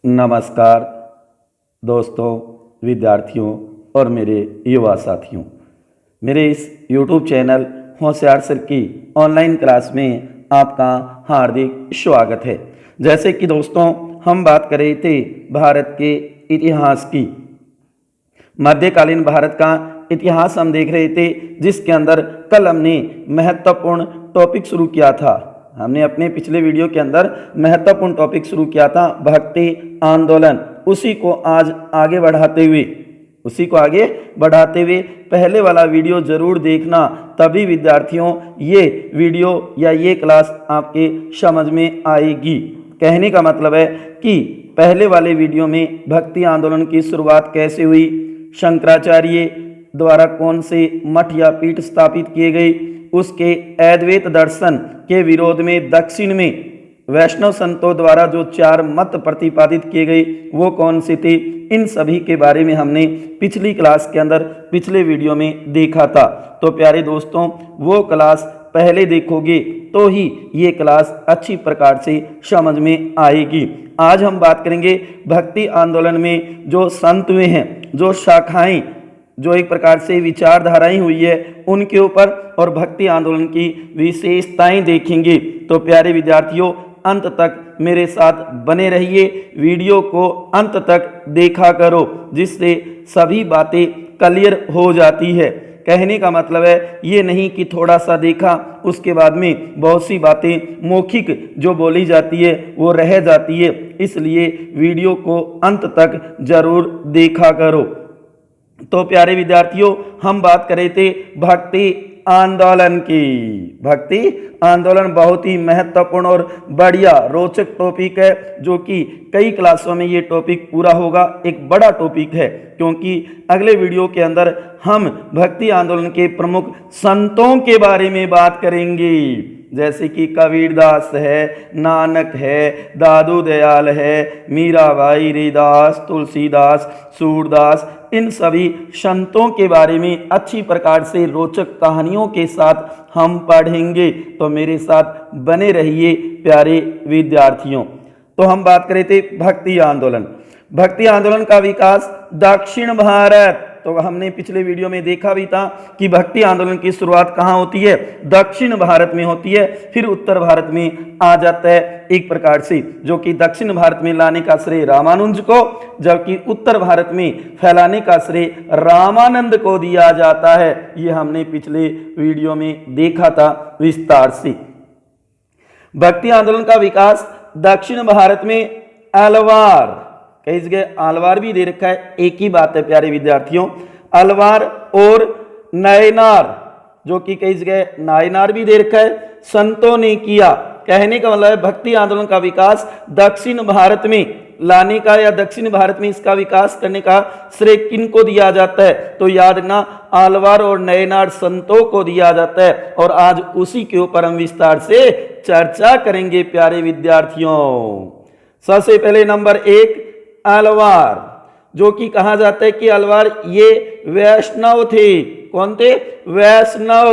नमस्कार दोस्तों, विद्यार्थियों और मेरे युवा साथियों। मेरे इस YouTube चैनल होशियार सर की ऑनलाइन क्लास में आपका हार्दिक स्वागत है। जैसे कि दोस्तों हम बात कर रहे थे भारत के इतिहास की। मध्यकालीन भारत का इतिहास हम देख रहे थे, जिसके अंदर कल हमने महत्वपूर्ण टॉपिक शुरू किया था। हमने अपने पिछले वीडियो के अंदर महत्वपूर्ण टॉपिक शुरू किया था भक्ति आंदोलन। उसी को आज आगे बढ़ाते हुए पहले वाला वीडियो जरूर देखना, तभी विद्यार्थियों ये वीडियो या ये क्लास आपके समझ में आएगी। कहने का मतलब है कि पहले वाले वीडियो में भक्ति आंदोलन की शुरुआत कैसे हुई, शंकराचार्य द्वारा कौन से मठ या पीठ स्थापित किए गए, उसके अद्वैत दर्शन के विरोध में दक्षिण में वैष्णव संतों द्वारा जो 4 मत प्रतिपादित किए गए वो कौन से थे, इन सभी के बारे में हमने पिछली क्लास के अंदर पिछले वीडियो में देखा था। तो प्यारे दोस्तों, वो क्लास पहले देखोगे तो ही ये क्लास अच्छी प्रकार से समझ में आएगी। आज हम बात करेंगे भक्ति आंदोलन में जो संत हुए हैं, जो शाखाएं, जो एक प्रकार से विचारधाराएं हुई है उनके ऊपर, और भक्ति आंदोलन की विशेषताएं देखेंगे। तो प्यारे विद्यार्थियों, अंत तक मेरे साथ बने रहिए, वीडियो को अंत तक देखा करो, जिससे सभी बातें क्लियर हो जाती है। कहने का मतलब है ये नहीं कि थोड़ा सा देखा उसके बाद में बहुत सी बातें मौखिक जो बोली जाती है वो रह जाती है, इसलिए वीडियो को अंत तक जरूर देखा करो। तो प्यारे विद्यार्थियों, हम बात कर रहे थे भक्ति आंदोलन की। भक्ति आंदोलन बहुत ही महत्वपूर्ण और बढ़िया रोचक टॉपिक है, जो कि कई क्लासों में ये टॉपिक पूरा होगा। एक बड़ा टॉपिक है, क्योंकि अगले वीडियो के अंदर हम भक्ति आंदोलन के प्रमुख संतों के बारे में बात करेंगे, जैसे कि कबीरदास है, नानक है, दादू दयाल है, मीराबाई, रैदास, तुलसीदास, सूरदास, इन सभी संतों के बारे में अच्छी प्रकार से रोचक कहानियों के साथ हम पढ़ेंगे। तो मेरे साथ बने रहिए प्यारे विद्यार्थियों। तो हम बात कर रहे थे भक्ति आंदोलन। भक्ति आंदोलन का विकास दक्षिण भारत, तो हमने पिछले वीडियो में देखा भी था कि भक्ति आंदोलन की शुरुआत कहाँ होती है, दक्षिण भारत में होती है, फिर उत्तर भारत में आ जाता है एक प्रकार से, जो कि दक्षिण भारत में लाने का श्रेय रामानुज को, जबकि उत्तर भारत में फैलाने का श्रेय रामानंद को दिया जाता है। ये हमने पिछले वीडियो में देखा था विस्तार से। भक्ति आंदोलन का विकास दक्षिण भारत में अलवार, कई जगह अलवार भी दे रखा है, एक ही बात है प्यारे विद्यार्थियों, अलवार और नायनार, जो कि कई जगह नायनार भी दे रखा है, संतों ने किया। कहने का मतलब है भक्ति आंदोलन का विकास दक्षिण भारत में लाने का या दक्षिण भारत में इसका विकास करने का श्रेय किनको दिया जाता है, तो याद रखना अलवार और नायनार संतों को दिया जाता है। और आज उसी के ऊपर हम विस्तार से चर्चा करेंगे प्यारे विद्यार्थियों। सबसे पहले नंबर 1 अलवार, जो कि कहा जाता है कि अलवार ये वैष्णव थे। कौन थे? वैष्णव,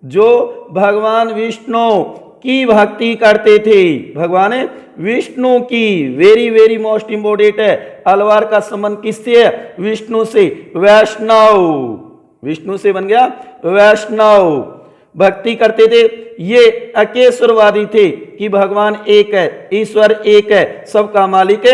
जो भगवान विष्णु की भक्ति करते थे, भगवान विष्णु की। वेरी वेरी मोस्ट इंपोर्टेंट है, अलवार का संबंध किससे है? विष्णु से। वैष्णव, विष्णु से बन गया वैष्णव, भक्ति करते थे। ये अकेश्वरवादी थे कि भगवान एक है, ईश्वर एक है, सबका मालिक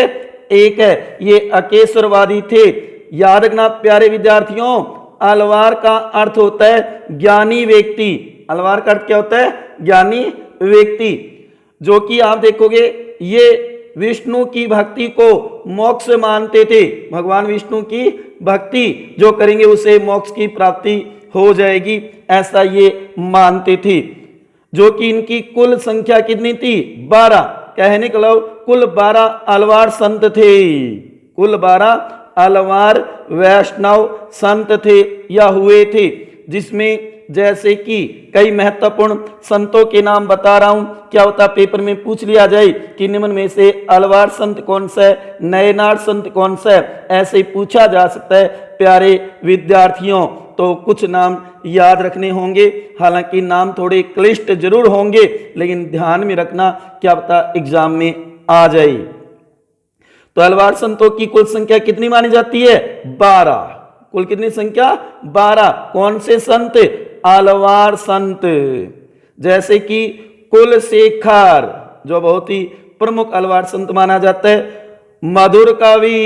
एक है, ये अकेश्वरवादी थे। याद रखना प्यारे विद्यार्थियों, अलवार का अर्थ होता है ज्ञानी व्यक्ति। अलवार का अर्थ क्या होता है? ज्ञानी व्यक्ति, जो कि आप देखोगे ये विष्णु की भक्ति को मोक्ष मानते थे। भगवान विष्णु की भक्ति जो करेंगे उसे मोक्ष की प्राप्ति हो जाएगी, ऐसा ये मानते थे। जो कि इनकी कुल संख्या कितनी थी? 12। कहने के लिए कुल 12 अलवार संत थे। कुल 12 अलवार वैष्णव संत थे या हुए थे, जिसमें जैसे कि कई महत्वपूर्ण संतों के नाम बता रहा हूं। क्या होता पेपर में पूछ लिया जाए कि निम्न में से अलवार संत कौन सा है, नायनार संत कौन सा है, ऐसे ही पूछा जा सकता है प्यारे विद्यार्थियों। तो कुछ नाम याद रखने होंगे, हालांकि नाम थोड़े क्लिष्ट जरूर होंगे, लेकिन ध्यान में रखना क्या पता एग्जाम में आ जाए। तो अलवार संतों की कुल संख्या कितनी मानी जाती है? 12। कुल कितनी संख्या? 12। कौन से संत? अलवार संत। जैसे कि कुलशेखर जो बहुत ही प्रमुख अलवार संत माना जाता है, मधुर कवि,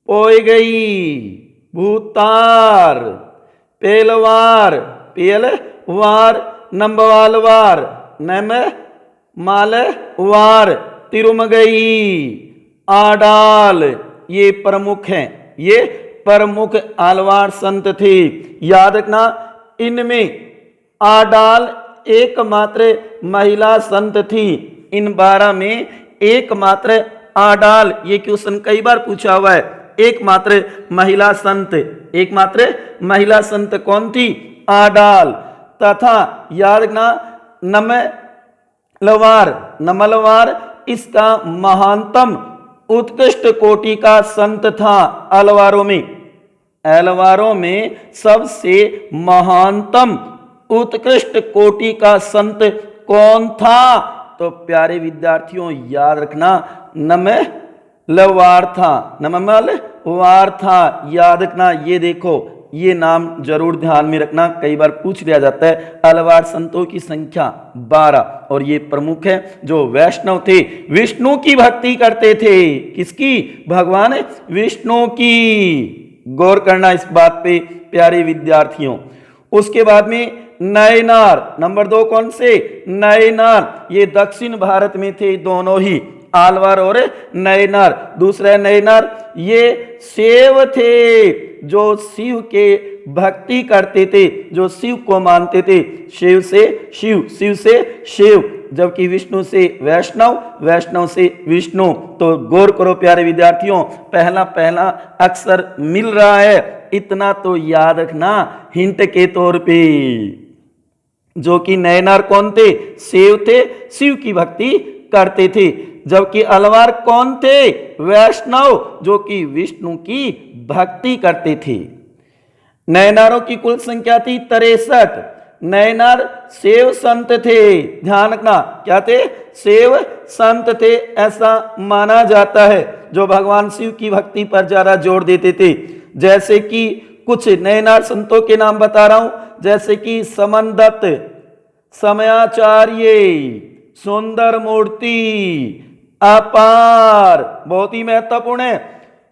पोयगई, भूतार, पेलवार, पेलवार, नंबवालवार, नम मालवार, तिरुमगई, आडाल, ये प्रमुख हैं। ये प्रमुख अलवार संत थे। याद रखना, इनमें आडाल एकमात्र महिला संत थी। इन 12 में एकमात्र आडाल, ये क्वेश्चन कई बार पूछा हुआ है, एकमात्र महिला संत, एकमात्र महिला संत कौन थी? आडाल। तथा याद रखना, नमलवार इसका महानतम उत्कृष्ट कोटि का संत था अलवारों में। अलवारों में सबसे महानतम उत्कृष्ट कोटि का संत कौन था? तो प्यारे विद्यार्थियों याद रखना, नमलवार था, नमलवार था। याद रखना, ये देखो, ये नाम जरूर ध्यान में रखना, कई बार पूछ लिया जाता है। अलवार संतों की संख्या 12 और ये प्रमुख है जो वैष्णव थे, विष्णु की भक्ति करते थे। किसकी? भगवान विष्णु की। गौर करना इस बात पे प्यारे विद्यार्थियों। उसके बाद में नयनार, नंबर 2 कौन से? नयनार। ये दक्षिण भारत में थे दोनों ही, आलवार और नयनार। दूसरा नयनार, ये शिव थे जो शिव के भक्ति करते थे, जो शिव को मानते थे। शिव से शिव, शिव से शिव, जबकि विष्णु से वैष्णव, वैष्णव से विष्णु। तो गौर करो प्यारे विद्यार्थियों, पहला पहला अक्षर मिल रहा है, इतना तो याद रखना हिंट के तौर पे। जो कि नयनार कौन थे? शिव थे, शिव की भक्ति करते थे। जबकि अलवार कौन थे? वैष्णव, जो कि विष्णु की भक्ति करते थे। नयनारों की कुल संख्या थी 63। नयनार शिव संत थे, ध्यान रखना, क्या थे? शिव संत थे, ऐसा माना जाता है, जो भगवान शिव की भक्ति पर ज्यादा जोर देते थे। जैसे कि कुछ नयनार संतों के नाम बता रहा हूं, जैसे कि समनदत्त, समयाचार्य, सुंदर मूर्ति, अपार, बहुत ही महत्वपूर्ण है।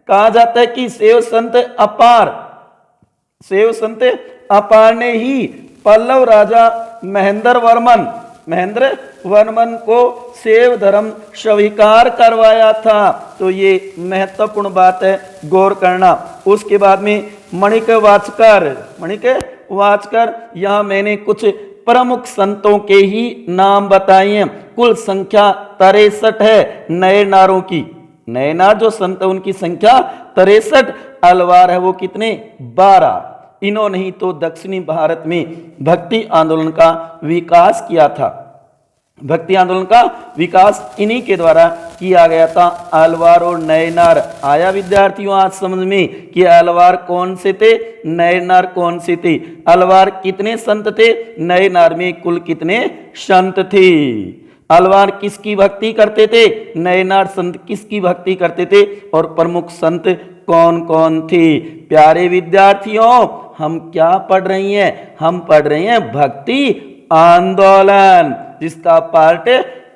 कहा जाता है कि शिव संत अपार, शिव संत अपार ने ही पल्लव राजा महेंद्र वर्मन को शैव धर्म स्वीकार करवाया था। तो ये महत्वपूर्ण बात है, गौर करना। उसके बाद में मणिक वाचकर, यहां मैंने कुछ प्रमुख संतों के ही नाम बताए हैं। कुल संख्या 63 है नयनारों की। नयनार जो संत है उनकी संख्या 63, अलवार है वो कितने? 12। इन्होंने ही तो दक्षिणी भारत में भक्ति आंदोलन का विकास किया था। भक्ति आंदोलन का विकास इन्हीं के द्वारा किया गया था। अलवार और नयनार आया विद्यार्थियों आज समझ में कि अलवार कौन से थे, नयनार कौन से थे? अलवार कितने संत थे? नयनार में कुल कितने संत थे? अलवार किसकी भक्ति करते थे? नयनार संत किसकी भक्ति करते थे? और प्रमुख संत कौन कौन थे? प्यारे विद्यार्थियों, हम क्या पढ़ रही हैं? हम पढ़ रहे हैं भक्ति आंदोलन, जिसका पार्ट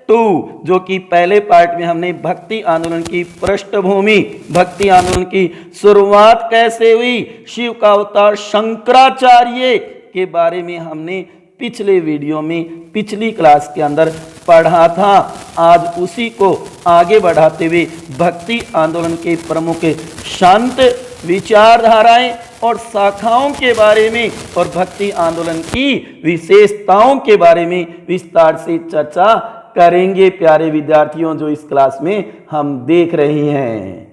2, जो कि पहले पार्ट में हमने भक्ति आंदोलन की पृष्ठभूमि, भक्ति आंदोलन की शुरुआत कैसे हुई, शिव का अवतार शंकराचार्य के बारे में हमने पिछले वीडियो में, पिछली क्लास के अंदर पढ़ा था। आज उसी को आगे बढ़ाते हुए भक्ति आंदोलन के प्रमुख संत, विचारधाराएं और शाखाओं के बारे में और भक्ति आंदोलन की विशेषताओं के बारे में विस्तार से चर्चा करेंगे प्यारे विद्यार्थियों, जो इस क्लास में हम देख रहे हैं।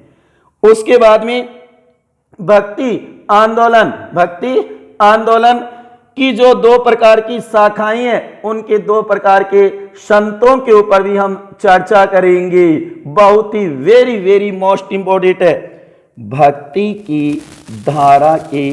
उसके बाद में भक्ति आंदोलन की जो 2 प्रकार की शाखाएं हैं, उनके 2 प्रकार के संतों के ऊपर भी हम चर्चा करेंगे। बहुत ही वेरी मोस्ट इंपॉर्टेंट है। भक्ति की धारा के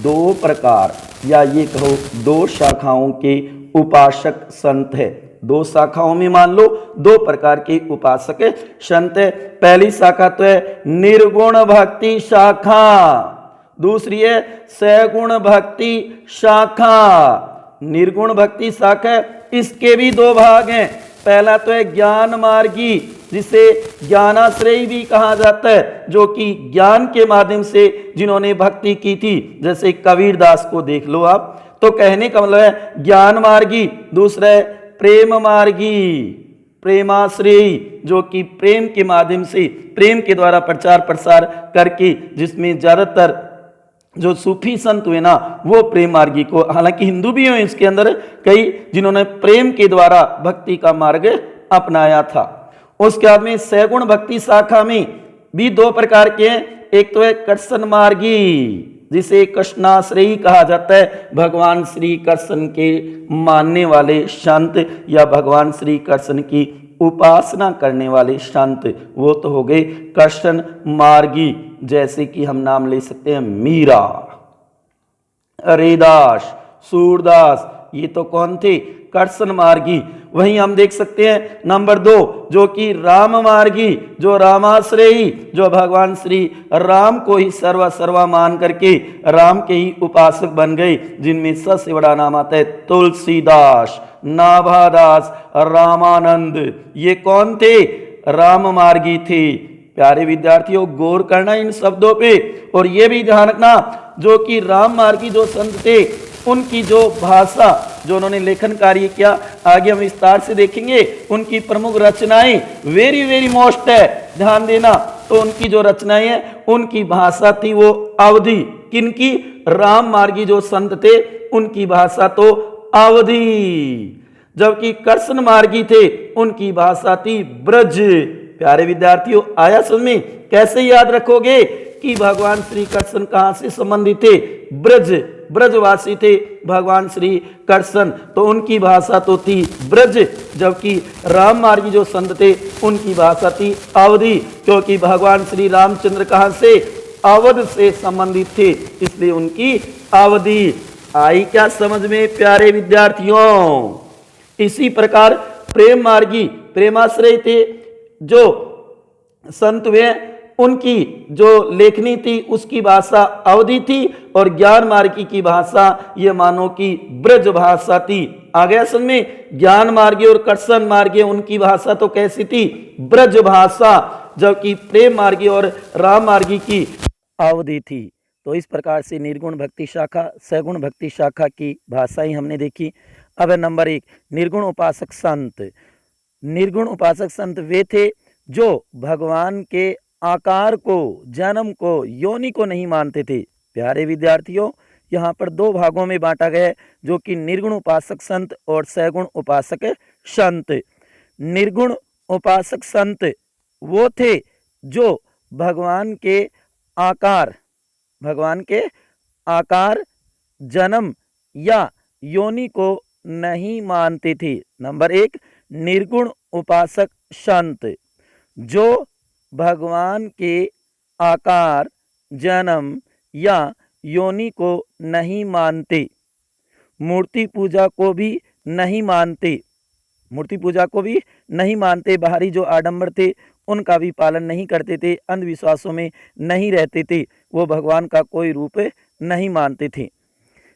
2 प्रकार, या ये कहो 2 शाखाओं के उपासक संत है। दो शाखाओं में मान लो दो प्रकार के उपासक संत है। पहली शाखा तो है निर्गुण भक्ति शाखा, दूसरी है सगुण भक्ति शाखा। निर्गुण भक्ति शाखा इसके भी दो भाग हैं। पहला तो है ज्ञान मार्गी, जिसे ज्ञानाश्रयी भी कहा जाता है, जो कि ज्ञान के माध्यम से जिन्होंने भक्ति की थी, जैसे कबीरदास को देख लो आप। तो कहने का मतलब है ज्ञान मार्गी। दूसरा है प्रेम मार्गी, प्रेमाश्रयी, जो कि प्रेम के माध्यम से प्रेम के द्वारा प्रचार प्रसार करके, जिसमें ज्यादातर जो सूफी संत हुए ना वो प्रेम मार्गी को, हालांकि हिंदू भी हुए इसके अंदर कई जिन्होंने प्रेम के द्वारा भक्ति का मार्ग अपनाया था। उसके बाद में सगुण भक्ति शाखा में भी दो प्रकार के हैं। एक तो है कृष्ण मार्गी, जिसे कृष्णाश्रयी कहा जाता है, भगवान श्री कृष्ण के मानने वाले संत या भगवान श्री कृष्ण की उपासना करने वाले संत, वो तो हो गए कृष्ण मार्गी। जैसे कि हम नाम ले सकते हैं मीरा, हरिदास, सूरदास, ये तो कौन थे? कृष्ण मार्गी। वहीं हम देख सकते हैं नंबर 2 जो कि राम मार्गी, जो रामाश्रयी, जो भगवान श्री राम को ही सर्वा मान करके राम के ही उपासक बन गए, जिनमें सबसे बड़ा नाम आता है तुलसीदास, नाभादास, रामानंद। ये कौन थे? राम मार्गी थे। प्यारे विद्यार्थियों, गौर करना इन शब्दों पे, और ये भी ध्यान रखना जो कि राम मार्गी जो संत थे उनकी जो भाषा, जो उन्होंने लेखन कार्य किया, आगे हम विस्तार से देखेंगे। उनकी प्रमुख रचनाएं वेरी मोस्ट है, ध्यान देना। तो उनकी जो रचनाएं हैं उनकी भाषा थी वो अवधी। किनकी? राम मार्गी जो संत थे उनकी भाषा तो अवधी, जबकि कृष्ण मार्गी थे उनकी भाषा थी ब्रज। प्यारे विद्यार्थियों, आया समझ में? कैसे याद रखोगे कि भगवान श्री कृष्ण कहां से संबंधित थे? ब्रज, ब्रजवासी थे भगवान श्री कृष्ण, तो उनकी भाषा तो थी ब्रज, जबकि राम मार्गी जो संत थे उनकी भाषा थी अवधी, क्योंकि भगवान श्री रामचंद्र कहां से? अवध से संबंधित थे, इसलिए उनकी अवधि। आई क्या समझ में प्यारे विद्यार्थियों? इसी प्रकार प्रेम मार्गी, प्रेमाश्रय थे जो संत हुए, उनकी जो लेखनी थी उसकी भाषा अवधी थी, और ज्ञान मार्गी की भाषा ये मानो कि ब्रज भाषा थी। आ गया समझ में? ज्ञान मार्गी और कृष्ण मार्गी उनकी भाषा तो कैसी थी? ब्रज भाषा, जबकि प्रेम मार्गी और राम मार्गी की अवधि थी। तो इस प्रकार से निर्गुण भक्ति शाखा, सगुण भक्ति शाखा की भाषाएं हमने देखी। अब है नंबर 1 निर्गुण उपासक संत। निर्गुण उपासक संत वे थे जो भगवान के आकार को, जन्म को, योनि को नहीं मानते थे। प्यारे विद्यार्थियों, यहाँ पर दो भागों में बांटा गया है, जो कि निर्गुण उपासक संत और सगुण उपासक संत। निर्गुण उपासक संत वो थे जो भगवान के आकार, जन्म या योनि को नहीं मानते थे। नंबर 1 निर्गुण उपासक संत जो भगवान के आकार, जन्म या योनि को नहीं मानते, मूर्ति पूजा को भी नहीं मानते, बाहरी जो आडंबर थे उनका भी पालन नहीं करते थे, अंधविश्वासों में नहीं रहते थे, वो भगवान का कोई रूप नहीं मानते थे।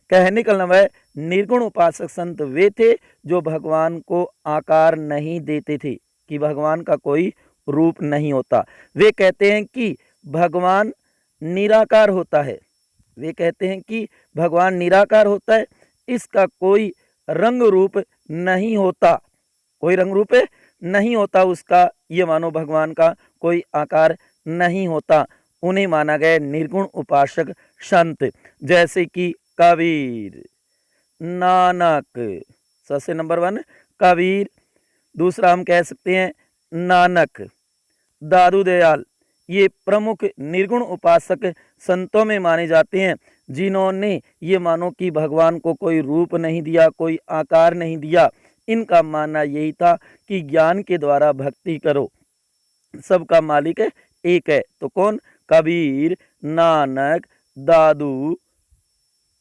कहने का मतलब है निर्गुण उपासक संत वे थे जो भगवान को आकार नहीं देते थे, कि भगवान का कोई रूप नहीं होता। वे कहते हैं कि भगवान निराकार होता है, इसका कोई रंग रूप नहीं होता, उसका, ये मानो भगवान का कोई आकार नहीं होता। उन्हें माना गया निर्गुण उपासक संत, जैसे कि कबीर, नानक। सबसे नंबर 1 कबीर, दूसरा हम कह सकते हैं नानक, दादू दयाल। ये प्रमुख निर्गुण उपासक संतों में माने जाते हैं, जिन्होंने ये मानो कि भगवान को कोई रूप नहीं दिया, कोई आकार नहीं दिया। इनका मानना यही था कि ज्ञान के द्वारा भक्ति करो, सबका मालिक एक है। तो कौन? कबीर, नानक, दादू,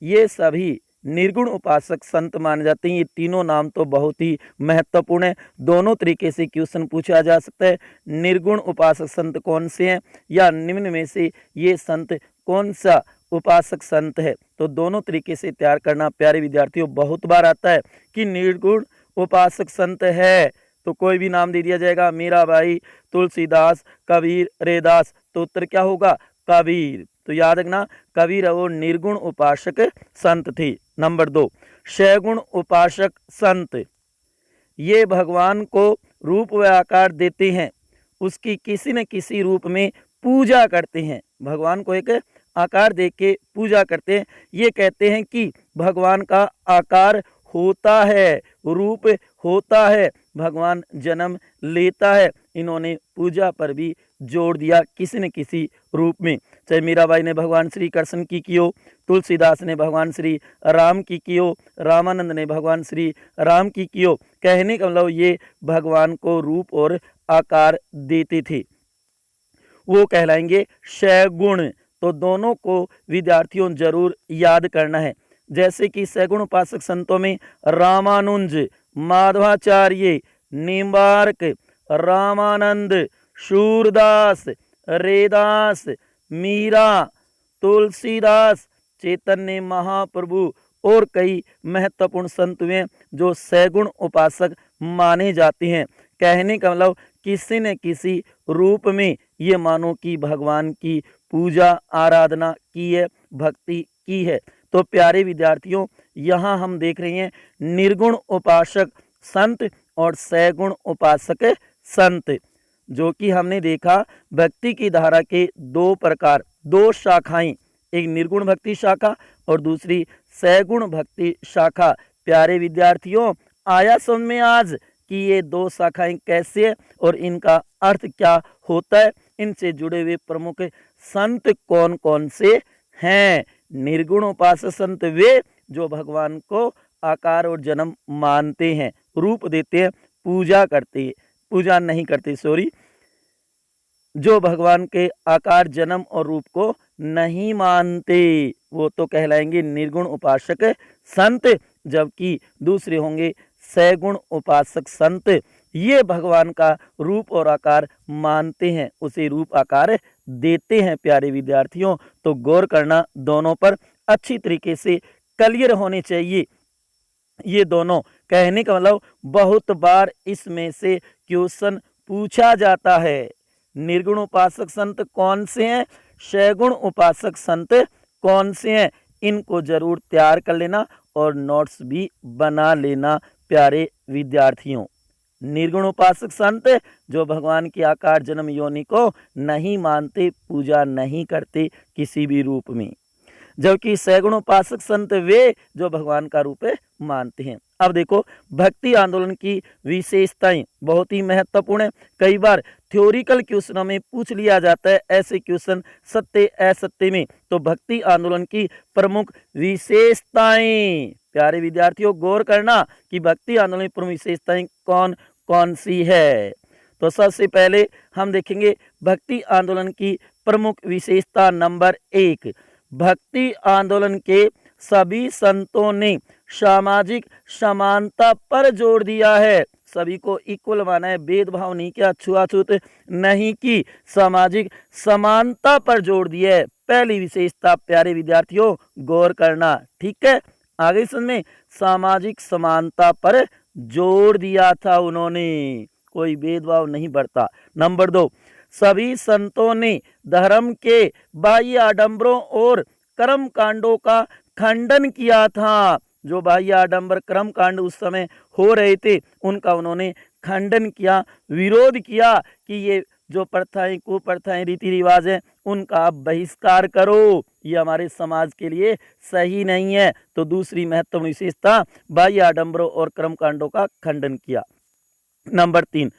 ये सभी निर्गुण उपासक संत माने जाते हैं। ये तीनों नाम तो बहुत ही महत्वपूर्ण है, दोनों तरीके से क्वेश्चन पूछा जा सकता है। निर्गुण उपासक संत कौन से हैं, या निम्न में से ये संत कौन सा उपासक संत है, तो दोनों तरीके से तैयार करना प्यारे विद्यार्थियों। बहुत बार आता है कि निर्गुण उपासक संत है तो कोई भी नाम दे दिया जाएगा, मीराबाई, तुलसीदास, कबीर, रैदास, तो उत्तर क्या होगा, कबीर। तो याद रखना कबीर वो निर्गुण उपासक संत थे। नंबर 2, सगुण उपासक संत, ये भगवान को रूप व आकार देते हैं, उसकी किसी न किसी रूप में पूजा करते हैं। भगवान को एक आकार दे के पूजा करते हैं। ये कहते हैं कि भगवान का आकार होता है, रूप होता है, भगवान जन्म लेता है। इन्होंने पूजा पर भी जोड़ दिया किसी न किसी रूप में। चाहे मीराबाई ने भगवान श्री कृष्ण की हो, तुलसीदास ने भगवान श्री राम की हो, रामानंद ने भगवान श्री राम की हो। कहने का मतलब ये भगवान को रूप और आकार देते थे, वो कहलाएंगे सगुण। तो दोनों को विद्यार्थियों जरूर याद करना है। जैसे कि सगुण उपासक संतों में रामानुज, माधवाचार्य, निम्बार्क, रामानंद, सूरदास, रैदास, मीरा, तुलसीदास, चैतन्य महाप्रभु और कई महत्वपूर्ण संत हैं जो सगुण उपासक माने जाते हैं। कहने का मतलब किसी न किसी रूप में ये मानो कि भगवान की पूजा आराधना की है, भक्ति की है। तो प्यारे विद्यार्थियों, यहाँ हम देख रहे हैं निर्गुण उपासक संत और सगुण उपासक संत, जो कि हमने देखा भक्ति की धारा के दो प्रकार, दो शाखाएं, एक निर्गुण भक्ति शाखा और दूसरी सगुण भक्ति शाखा। प्यारे विद्यार्थियों, आया समझ में आज कि ये दो शाखाएं कैसे है और इनका अर्थ क्या होता है, इनसे जुड़े हुए प्रमुख संत कौन कौन से हैं। निर्गुण उपासक संत वे जो भगवान को आकार और जन्म मानते हैं, रूप देते हैं, पूजा करते हैं, पूजा नहीं करते सॉरी, जो भगवान के आकार जन्म और रूप को नहीं मानते वो तो कहलाएंगे निर्गुण उपासक संत। जबकि दूसरे होंगे सगुण उपासक संत, ये भगवान का रूप और आकार मानते हैं, उसे रूप आकार देते हैं। प्यारे विद्यार्थियों, तो गौर करना दोनों पर, अच्छी तरीके से क्लियर होने चाहिए ये दोनों। कहने का मतलब बहुत बार इसमें से क्वेश्चन पूछा जाता है। निर्गुण उपासक संत कौन से हैं, सगुण उपासक संत कौन से हैं, इनको जरूर तैयार कर लेना और नोट्स भी बना लेना प्यारे विद्यार्थियों। निर्गुण उपासक संत जो भगवान के आकार जन्म योनि को नहीं मानते, पूजा नहीं करते किसी भी रूप में, जबकि सगुण उपासक संत वे जो भगवान का रूप मानते हैं। अब देखो भक्ति आंदोलन की विशेषताएं बहुत ही महत्वपूर्ण है। कई बार थ्योरिकल क्वेश्चनों में पूछ लिया जाता है ऐसे क्वेश्चन सत्य असत्य में। तो भक्ति आंदोलन की प्रमुख विशेषताएं, प्यारे विद्यार्थियों गौर करना कि भक्ति आंदोलन की प्रमुख विशेषताएं कौन कौन सी है। तो सबसे पहले हम देखेंगे भक्ति आंदोलन की प्रमुख विशेषता नंबर 1, भक्ति आंदोलन के सभी संतों ने सामाजिक समानता पर जोर दिया है। सभी को इक्वल माना है, भेदभाव नहीं किया, छुआछूत नहीं की, सामाजिक समानता पर जोर दिया है। पहली विशेषता प्यारे विद्यार्थियों गौर करना, ठीक है। आगे में सामाजिक समानता पर जोर दिया था उन्होंने, कोई भेदभाव नहीं बरता। नंबर 2, सभी संतों ने धर्म के बाह्य आडंबरों और कर्म कांडों का खंडन किया था। जो बाह्य आडंबर कर्म कांड उस समय हो रहे थे उनका उन्होंने खंडन किया, विरोध किया कि ये जो प्रथाएं कुप्रथाएं रीति रिवाज हैं उनका आप बहिष्कार करो, ये हमारे समाज के लिए सही नहीं है। तो दूसरी महत्वपूर्ण विशेषता बाह्य आडंबरों और कर्म कांडों का खंडन किया। नंबर 3,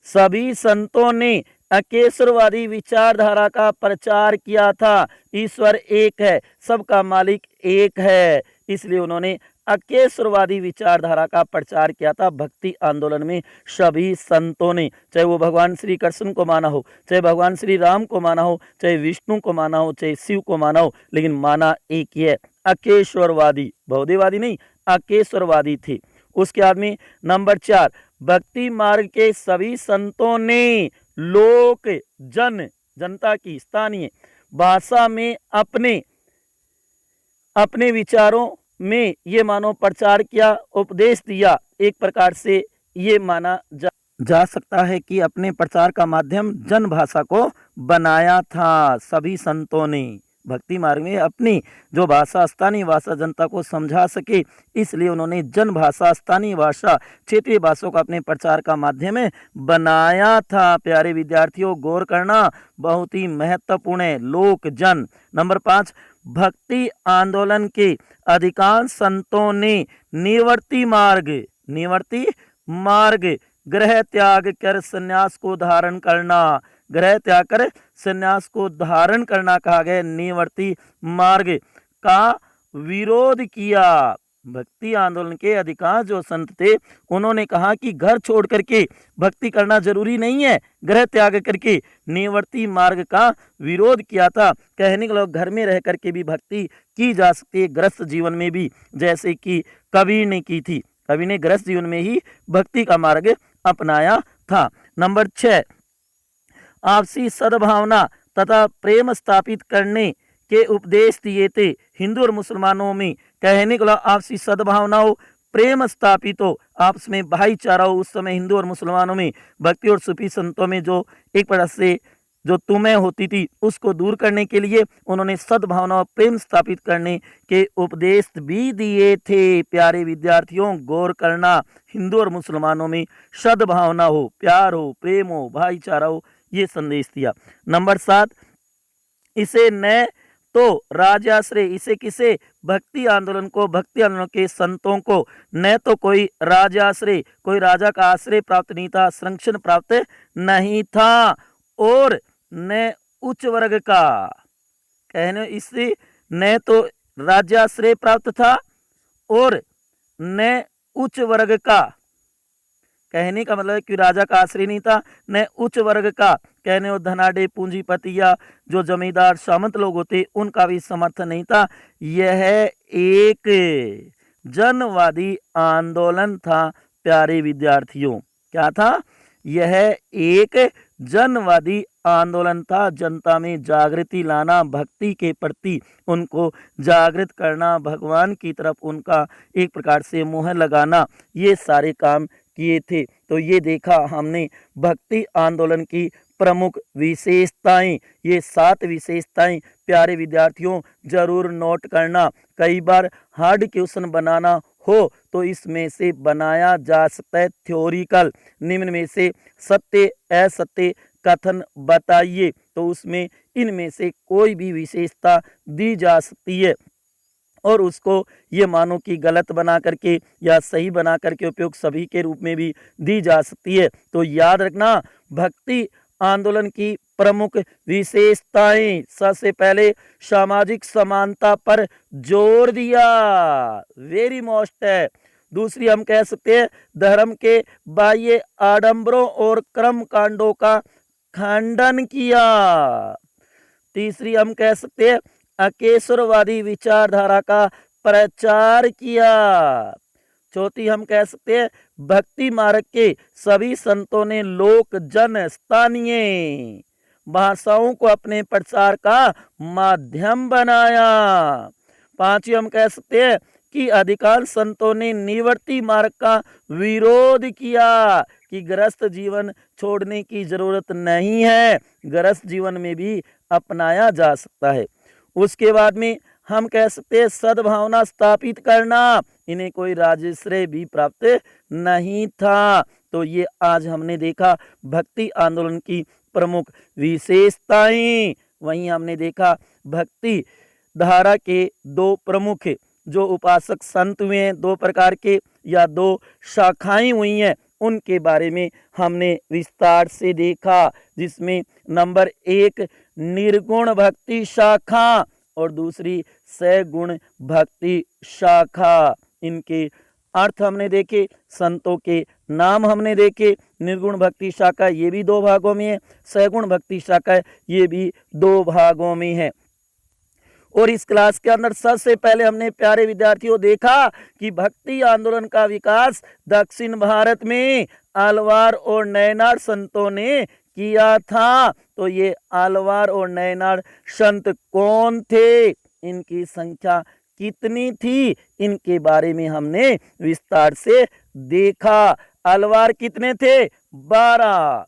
सभी संतों ने अकेश्वरवादी विचारधारा का प्रचार किया था। ईश्वर एक है, सबका मालिक एक है, इसलिए उन्होंने अकेश्वरवादी विचारधारा का प्रचार किया था भक्ति आंदोलन में सभी संतों ने, चाहे वो भगवान श्री कृष्ण को माना हो, चाहे भगवान श्री राम को माना हो, चाहे विष्णु को माना हो, चाहे शिव को माना हो, लेकिन माना एक ही है, अकेश्वरवादी, बहुदेववादी नहीं, अकेश्वरवादी थे। उसके बाद में नंबर 4, भक्ति मार्ग के सभी संतों ने लोक जनता की स्थानीय भाषा में अपने विचारों में ये मानो प्रचार किया, उपदेश दिया। एक प्रकार से ये माना जा सकता है कि अपने प्रचार का माध्यम जन भाषा को बनाया था सभी संतों ने। भक्ति मार्ग में अपनी जो भाषा स्थानीय भाषा जनता को समझा सके, इसलिए उन्होंने जन भाषा, स्थानीय भाषा, क्षेत्रीय भाषाओं का अपने प्रचार का माध्यम बनाया था। प्यारे विद्यार्थियों, गौर करना बहुत ही महत्वपूर्ण है, लोक जन। नंबर 5, भक्ति आंदोलन के अधिकांश संतों ने निवर्ती मार्ग गृह त्याग कर संन्यास को धारण करना, गृह त्याग कर संन्यास को धारण करना कहा गया, निवर्ती मार्ग का विरोध किया। भक्ति आंदोलन के अधिकांश जो संत थे उन्होंने कहा कि घर छोड़ करके भक्ति करना जरूरी नहीं है, गृह त्याग करके निवर्ती मार्ग का विरोध किया था। कहने के लोग घर में रह करके भी भक्ति की जा सकती है, गृहस्थ जीवन में भी, जैसे कि कबीर ने की थी। कबीर ने गृहस्थ जीवन में ही भक्ति का मार्ग अपनाया था। नंबर 6, आपसी सद्भावना तथा प्रेम स्थापित करने के उपदेश दिए थे हिंदू और मुसलमानों में। कहने को आपसी सद्भावना हो, प्रेम स्थापित हो, आपस में भाईचारा हो। उस समय हिंदू और मुसलमानों में भक्ति और सूफी संतों में जो एक प्रकार से जो तुम्हें होती थी उसको दूर करने के लिए उन्होंने सद्भावना और प्रेम स्थापित करने के उपदेश भी दिए थे। प्यारे विद्यार्थियों, गौर करना, हिंदू और मुसलमानों में सद्भावना हो, प्यार हो, प्रेम हो, भाईचारा हो, ये संदेश दिया। नंबर 7, इसे न तो राजाश्रय, इसे किसे, भक्ति आंदोलन के संतों को न तो कोई राजाश्रय, कोई राजा का आश्रय प्राप्त नहीं था, संरक्षण प्राप्त नहीं था, और न उच्च वर्ग का, कहने इससे न तो राज्याश्रय प्राप्त था और न उच्च वर्ग का, कहने का मतलब कि राजा का आश्रय नहीं था, न उच्च वर्ग का, कहने वो धनाढ़े पूंजीपति या जो जमींदार सामंत लोग होते उनका भी समर्थन नहीं था। यह एक जनवादी आंदोलन था। प्यारे विद्यार्थियों, क्या था? यह एक जनवादी आंदोलन था। जनता में जागृति लाना, भक्ति के प्रति उनको जागृत करना, भगवान की तरफ उनका एक प्रकार से मोह लगाना, ये सारे काम किए थे। तो ये देखा हमने भक्ति आंदोलन की प्रमुख विशेषताएं, ये 7 विशेषताएं। प्यारे विद्यार्थियों, जरूर नोट करना। कई बार हार्ड क्वेश्चन बनाना हो तो इसमें से बनाया जा सकता है थ्योरिकल। निम्न में से सत्य असत्य कथन बताइए, तो उसमें इनमें से कोई भी विशेषता दी जा सकती है और उसको ये मानो कि गलत बना करके या सही बना करके उपयोग सभी के रूप में भी दी जा सकती है। तो याद रखना, भक्ति आंदोलन की प्रमुख विशेषताएं। सबसे पहले सामाजिक समानता पर जोर दिया, वेरी मोस्ट है। दूसरी हम कह सकते हैं धर्म के बाह्य आडंबरों और कर्म कांडों का खंडन किया। तीसरी हम कह सकते हैं अकेश्वरवादी विचारधारा का प्रचार किया। चौथी हम कह सकते हैं भक्ति मार्ग के सभी संतों ने लोक जन स्थानीय भाषाओं को अपने प्रचार का माध्यम बनाया। पांचवी हम कह सकते हैं कि अधिकांश संतों ने निवर्ती मार्ग का विरोध किया कि गृहस्थ जीवन छोड़ने की जरूरत नहीं है, गृहस्थ जीवन में भी अपनाया जा सकता है। उसके बाद में हम कह सकते हैं सद्भावना स्थापित करना, इन्हें कोई राजश्रय भी प्राप्त नहीं था। तो ये आज हमने देखा भक्ति आंदोलन की प्रमुख विशेषताएं। वहीं हमने देखा भक्ति धारा के 2 प्रमुख जो उपासक संत हुए हैं, 2 प्रकार के या 2 शाखाएं हुई हैं, उनके बारे में हमने विस्तार से देखा, जिसमें नंबर 1 निर्गुण भक्ति शाखा और दूसरी सगुण भक्ति शाखा। इनके अर्थ हमने देखे, संतों के नाम हमने देखे। निर्गुण भक्ति शाखा ये भी 2 भागों में है, सगुण भक्ति शाखा ये भी 2 भागों में है। और इस क्लास के अंदर सबसे पहले हमने प्यारे विद्यार्थियों देखा कि भक्ति आंदोलन का विकास दक्षिण भारत में आलवार और नैनार संतों ने किया था। तो ये आलवार और नैनार संत कौन थे, इनकी संख्या कितनी थी, इनके बारे में हमने विस्तार से देखा। आलवार कितने थे? 12,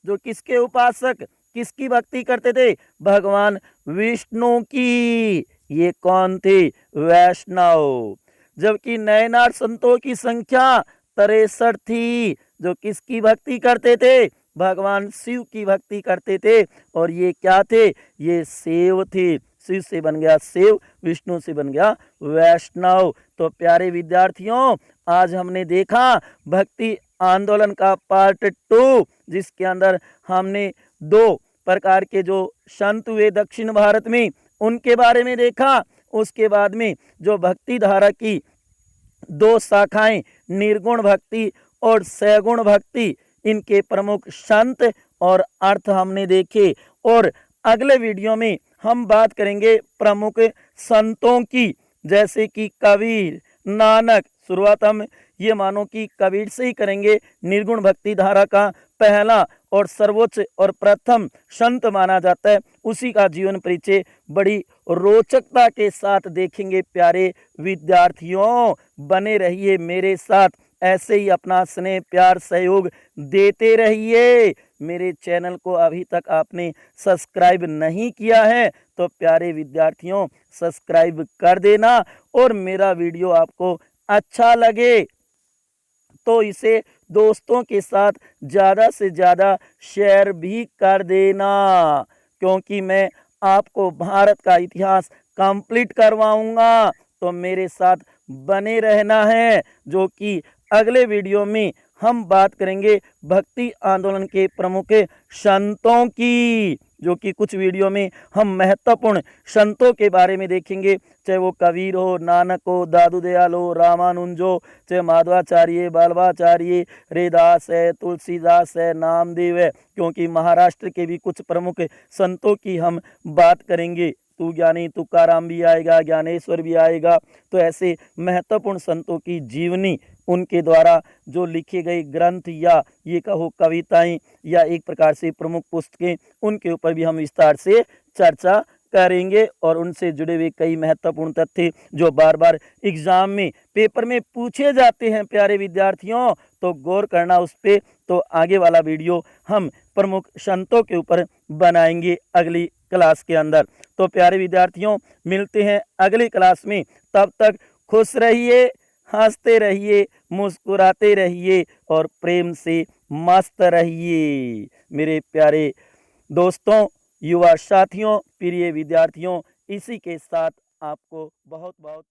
जो किसके उपासक, किसकी भक्ति करते थे? भगवान विष्णु की। ये कौन थे? वैष्णव। जबकि नैनार संतों की संख्या 63 थी, जो किसकी भक्ति करते थे? भगवान शिव की भक्ति करते थे। और ये क्या थे? ये शैव थे। शिव से बन गया शैव, विष्णु से बन गया वैष्णव। तो प्यारे विद्यार्थियों, आज हमने देखा भक्ति आंदोलन का पार्ट 2, जिसके अंदर हमने 2 प्रकार के जो संत हुए दक्षिण भारत में उनके बारे में देखा। उसके बाद में जो भक्ति धारा की 2 शाखाएं, निर्गुण भक्ति और सगुण भक्ति, इनके प्रमुख संत और अर्थ हमने देखे। और अगले वीडियो में हम बात करेंगे प्रमुख संतों की, जैसे कि कबीर, नानक। शुरुआत हम ये मानो कि कबीर से ही करेंगे। निर्गुण भक्ति धारा का पहला और सर्वोच्च और प्रथम संत माना जाता है, उसी का जीवन परिचय बड़ी रोचकता के साथ देखेंगे। प्यारे विद्यार्थियों, बने रहिए मेरे साथ, ऐसे ही अपना स्नेह प्यार सहयोग देते रहिए। मेरे चैनल को अभी तक आपने सब्सक्राइब नहीं किया है तो प्यारे विद्यार्थियों सब्सक्राइब कर देना। और मेरा वीडियो आपको अच्छा लगे तो इसे दोस्तों के साथ ज़्यादा से ज़्यादा शेयर भी कर देना, क्योंकि मैं आपको भारत का इतिहास कंप्लीट करवाऊंगा। तो मेरे साथ बने रहना है, जो कि अगले वीडियो में हम बात करेंगे भक्ति आंदोलन के प्रमुख संतों की, जो कि कुछ वीडियो में हम महत्वपूर्ण संतों के बारे में देखेंगे, चाहे वो कबीर हो, नानक हो, दादू दयाल हो, रामानुज हो, चाहे माधवाचार्य, बालवाचार्य, रेदास है, तुलसीदास है, नामदेव है, क्योंकि महाराष्ट्र के भी कुछ प्रमुख संतों की हम बात करेंगे। तू ज्ञानी तुकाराम भी आएगा, ज्ञानेश्वर भी आएगा। तो ऐसे महत्वपूर्ण संतों की जीवनी, उनके द्वारा जो लिखे गए ग्रंथ या ये कहो कविताएं या एक प्रकार से प्रमुख पुस्तकें, उनके ऊपर भी हम विस्तार से चर्चा करेंगे। और उनसे जुड़े हुए कई महत्वपूर्ण तथ्य जो बार बार एग्जाम में पेपर में पूछे जाते हैं प्यारे विद्यार्थियों, तो गौर करना उस पर। तो आगे वाला वीडियो हम प्रमुख संतों के ऊपर बनाएंगे अगली क्लास के अंदर। तो प्यारे विद्यार्थियों, मिलते हैं अगली क्लास में। तब तक खुश रहिए, हंसते रहिए, मुस्कुराते रहिए और प्रेम से मस्त रहिए। मेरे प्यारे दोस्तों, युवा साथियों, प्रिय विद्यार्थियों, इसी के साथ आपको बहुत बहुत